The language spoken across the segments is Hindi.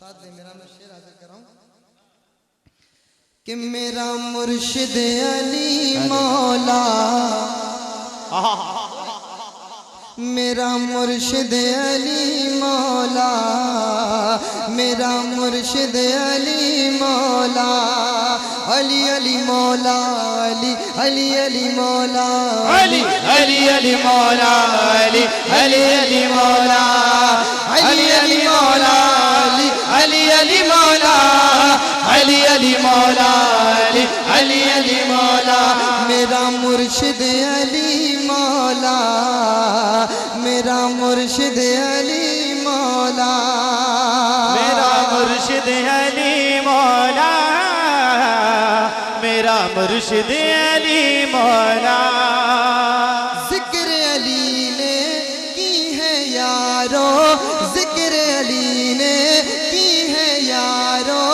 साथ दे मेरा मैं शेर हाजिर कर रहा हूँ कि मेरा मुर्शिद अली मौला, मेरा मुर्शिद अली मौला, मेरा मुर्शिद अली मौला, अली अली मौला, अली अली अली मौला, अली अली अली मौला, अली अली अली मौला, अली अली मौला, अली अली मौला, अली अली मौला, अली अली मौला। मेरा मुर्शिद अली मौला, मेरा मुर्शिद अली मौला, मेरा मुर्शिद अली मौला, मेरा मुर्शिद अली मौला। जिक्र अली ने की है यारो, जिक्र अली ने की है यारो,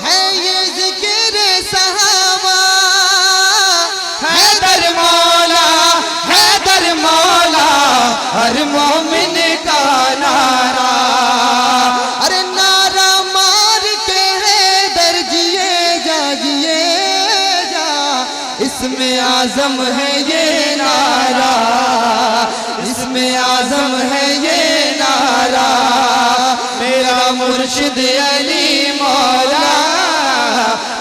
है ये जिक्र सहाबा, हैदर मौला, हैदर मौला, हर मोमिन का नारा। अरे नारा मार के हैदर जिए जागिए जा, इसमें आजम है ये नारा, इसमें आजम है ये नारा। मेरा मुर्शिद अली मौला,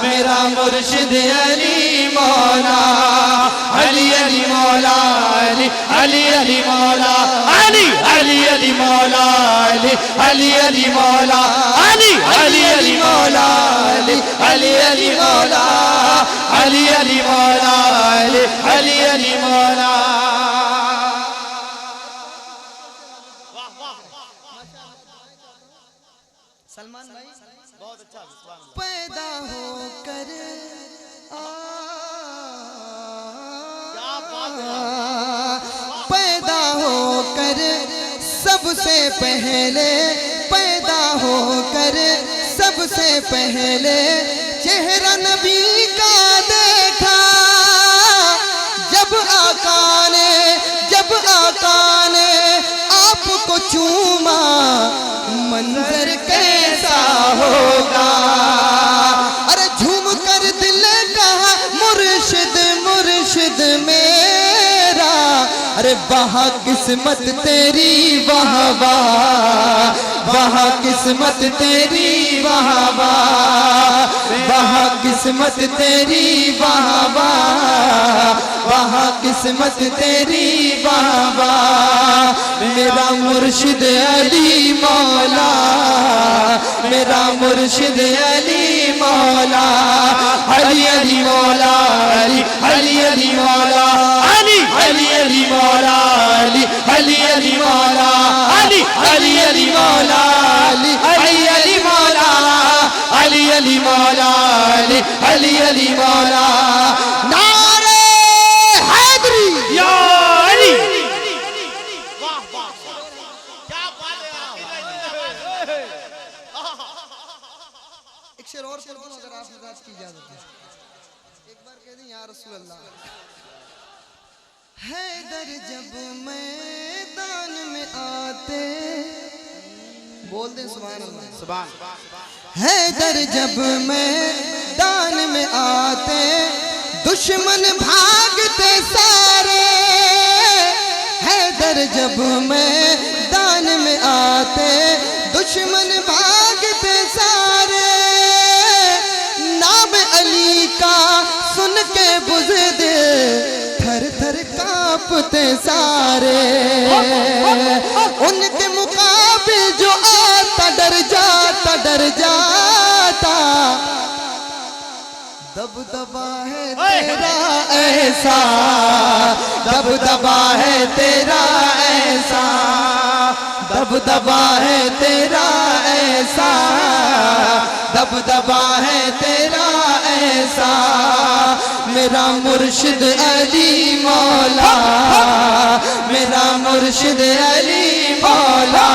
मेरा मुर्शिद अली मौला, अली अली मौला, अली अली अली मौला, अली अली अली मौला, अली अली अली मौला, अली अली अली मौला, अली अली अली मौला, अली अली मौला, अली अली मौला। सलमान भाई बहुत अच्छा। पैदा होकर पैदा होकर सबसे पहले, पैदा होकर सबसे पहले चेहरा नबी का देखा, जब आका ने, जब आका ने आपको चूमा, मंजर कैसा होगा। अरे झूम कर दिल कहा मुर्शिद मुर्शिद मेरा, अरे वहाँ किस्मत तेरी वहाँ वाह, वहाँ किस्मत तेरी वहाँ वाह, वहाँ किस्मत तेरी वहाँ वाह, वहाँ किस्मत तेरी वहाँ वाह। मेरा मुर्शिद अली मौला, मेरा मुर्शिद अली मौला, अली अली मौला, अली अली अली मौला, अली अली अली मौला, अली अली अली मौला, अली अली अली मौला, अली अली मौला, अली अली मौला, अली अली मौला। नारे हैदरी या अली। एक शेर और पढ़ दूं अगर आप इजाजत की इजाजत है। एक बार कह दें या रसूल अल्लाह। हैदर जब मैदान में आते, बोल दे सुभान अल्लाह, सुभान। हैदर जब मैदान में आते, दुश्मन भागते सारे, हैदर जब मैदान में आते, दुश्मन भागते सारे, नाम अली का सुन के बुज़दिल थर थर कांपते सारे, उनके मुकाबिल जो आता डर जाता, डर जाता। दबदबा है तेरा ऐसा, दबदबा है तेरा ऐसा, दबदबा है तेरा ऐसा, दबदबा है तेरा ऐसा। मेरा मुर्शिद अली मौला, मेरा मुर्शिद अली मौला,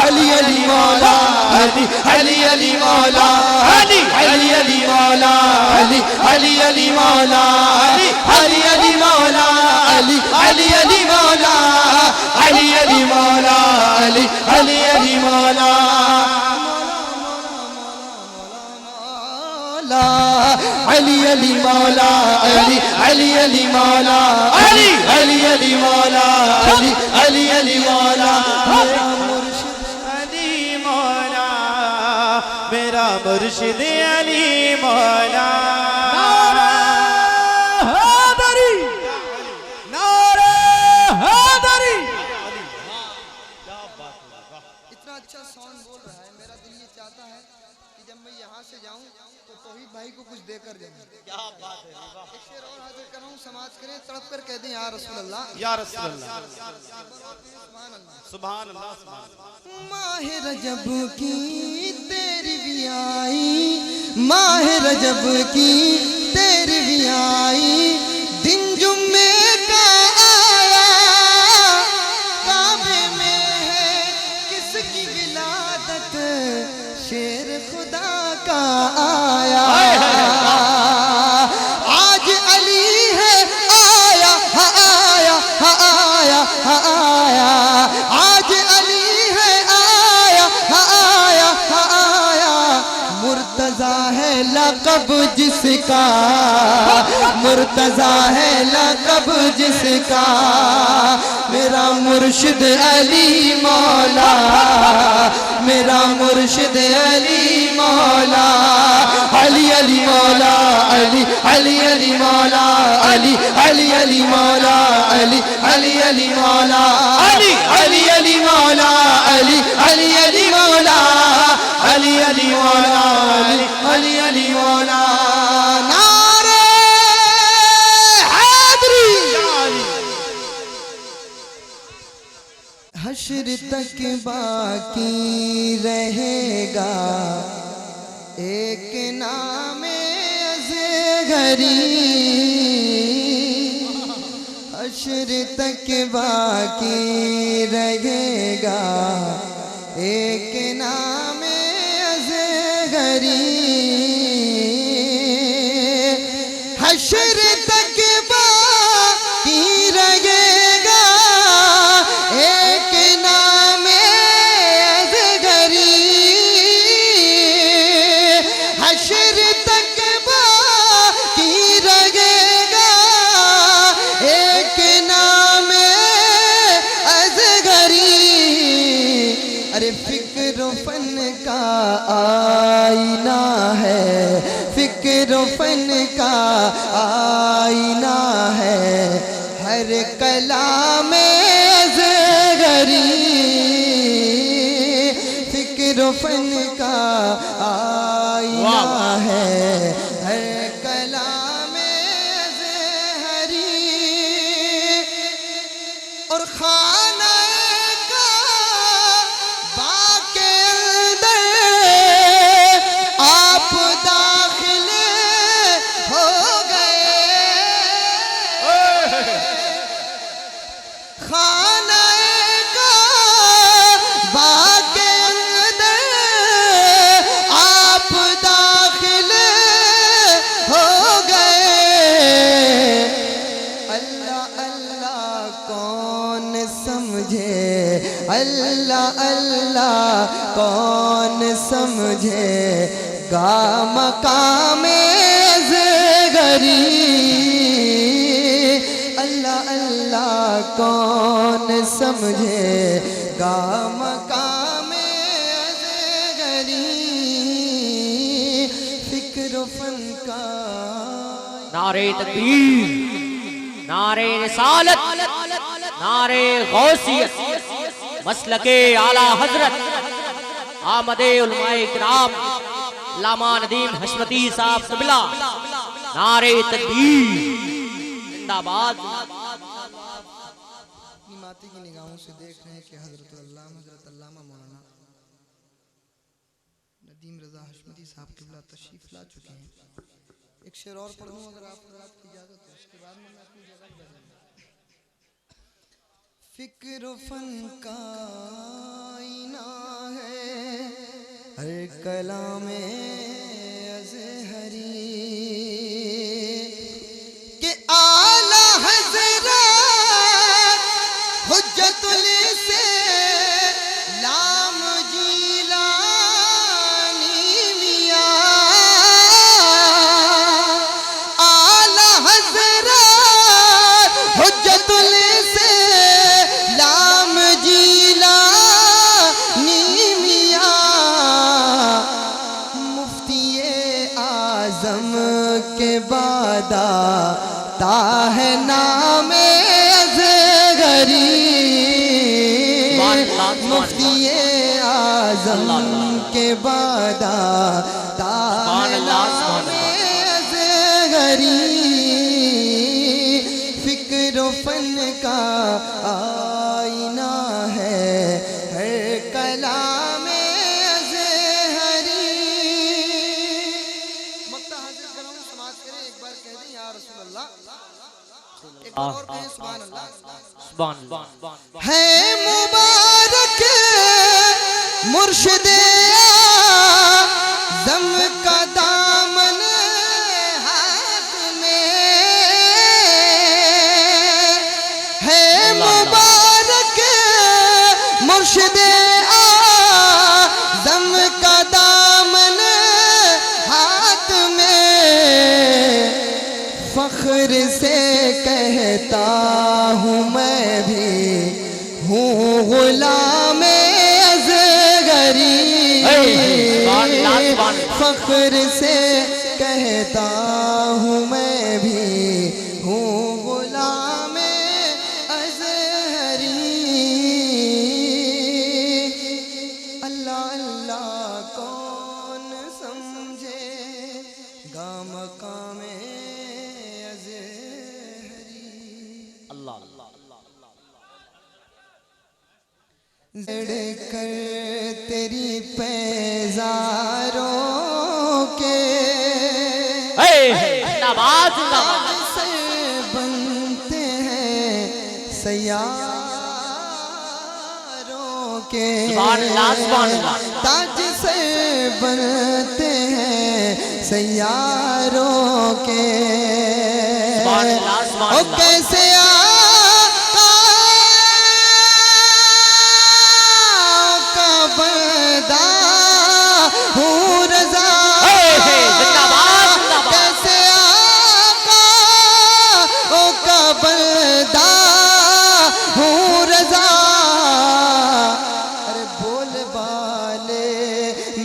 अली अली मौला, अली अली अली मौला, अली अली अली मौला, अली अली अली मौला, अली अली मौला, अली अली अली मौला, अली अली मौला, अली अली अली मौला। मौला अली अली मौला अली अली अली मौला अली अली अली मौला अली अली अली मौला मेरा मुर्शिद अली मौला मेरा मुर्शिद अली मौला हैदरी नारे हैदरी। इतना अच्छा सॉन्ग बोल रहा है, मेरा दिल ये चाहता है कि जब मैं यहाँ से जाऊँ तो तौहीद भाई को कुछ देकर जाऊँ। क्या बात है। एक शेर और हाजिर कर रहा हूँ, समाज करें तड़प कर कह दें या रसूल अल्लाह या रसूल अल्लाह सुभान अल्लाह। सुभान अल्लाह सुभान अल्लाह। माह रजब की तेरी भी आई, माह रजब की तेरी भी आई, दिन जुम्मे का आया, काबे में है किसकी विलादत, शेर खुदा का आया। आज अली है आया, आया, आया, आया, आज अली है आया, आया, आया, मुर्तजा है लक़ब जिसका, मुर्तजा है लक़ब जिसका, मेरा मुर्शिद अली मौला, मेरा मुर्शिद अली मौला अली अली मौला अली अली अली मौला अली अली अली मौला अली अली अली मौला अली अली अली मौला अली अली अली मौला अली अली मौला अली अली अली मौला। नारे हैदरी। हश्र तक बाकी रहेगा एक नाम अज़गरी, हश्र तक बाकी रहेगा एक नाम अज़गरी, हश्र तक बाकी रहेगा एक नाम अज़गरी, हश्र तक बाकी रहेगा एक नाम अज़गरी। अरे फिक्र फन का आईना है, फिक्र फन का आईना है, हर कलाम अज़गरी, फिक्र फन का आईना है, हर कलाम अज़गरी। और खाना का बाके अंदर आप दाखिल हो गए, खाना का बाके अंदर आप दाखिल हो गए। अल्लाह अल्लाह कौन समझे, अल्लाह अल्लाह कौन समझे गा मकाम अज़गरी, अल्लाह अल्लाह कौन समझे गा मकाम अज़गरी, फिक्र फन का। नारे तकबीर, नारे रिसालत, नारे गौसियत, मसलके आला हजरत आमदे उलमाए किराम अल्लामा नदीम हशमती साहब क़िबला, नारे तकबीर जिंदाबाद। अपनी माती की निगाहों से देख रहे हैं कि हजरत अल्लामा मौलाना नदीम रजा हशमती साहब क़िबला तशरीफ ला चुके हैं। एक शेर और पढ़ दूं अगर आप की इजाजत हो, उसके बाद में मैं अपनी जगह पर जाऊंगा। फिक्र फन का आईना है, हर कलाम अज़हरी, के आला हज़रत हुज्जतुल इस्लाम जीलानी मियां के बाद आता है नाम असगरी, मुफ्ती आज़म के बाद आता है नाम असगरी, फिक्र फन का आईना है हर कलाम अज़हरी। मक्ता हाजिर करो समाज करें, एक बार कह दें या रसूल अल्लाह, एक बार और कहें सुभान अल्लाह। सुभान अल्लाह है मुबारक मुर्शिदे आज़म का दामन हाथ में, है मुबारक मुर्शिदे आज़म का दामन हाथ में, फख्र से कहता हूँ मैं भी हूँ गुलाम असगरी, फख्र से कहता हूँ मैं भी हूँ गुलाम असगरी। अल्लाह अल्लाह कौन समझे गाम काम जड़ कर तेरी पैजारों के से बनते हैं सयारों के, ताज से बनते हैं सयारों के, ओ कैसे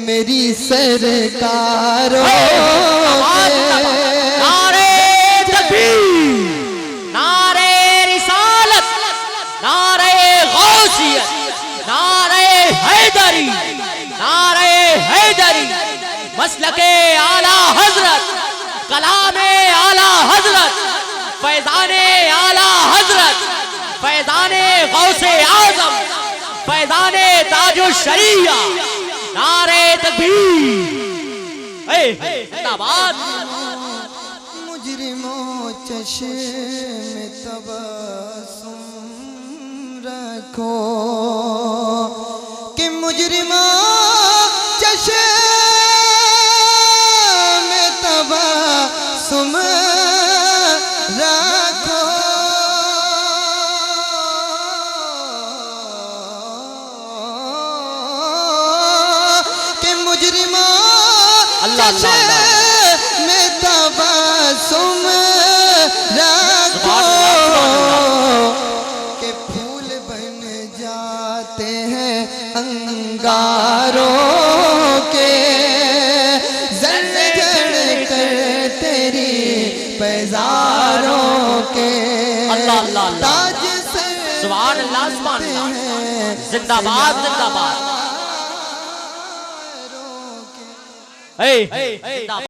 मेरी सरकारों नारे तकबीर, नारे रिसालत, नारे गौसियत, नारे हैदरी, नारे हैदरी, मसलके आला हजरत, कलामे आला हजरत, फैजाने आला हजरत, फैजाने गौसे आजम, फैजाने ताजो शरीया, नारे तकबीर। जिंदाबाद। मुजरिमों चश्मे तबस्सुम रखो कि मुजरिमों चश्मे तबस्सुम रखो, मुजरिमों में तबस्सुम रखो के फूल बन जाते हैं अंगारों के, जड़ कर तेरी पैजारों के, ताज से सुभान अल्लाह, सुभान अल्लाह, जिंदाबाद जिंदाबाद।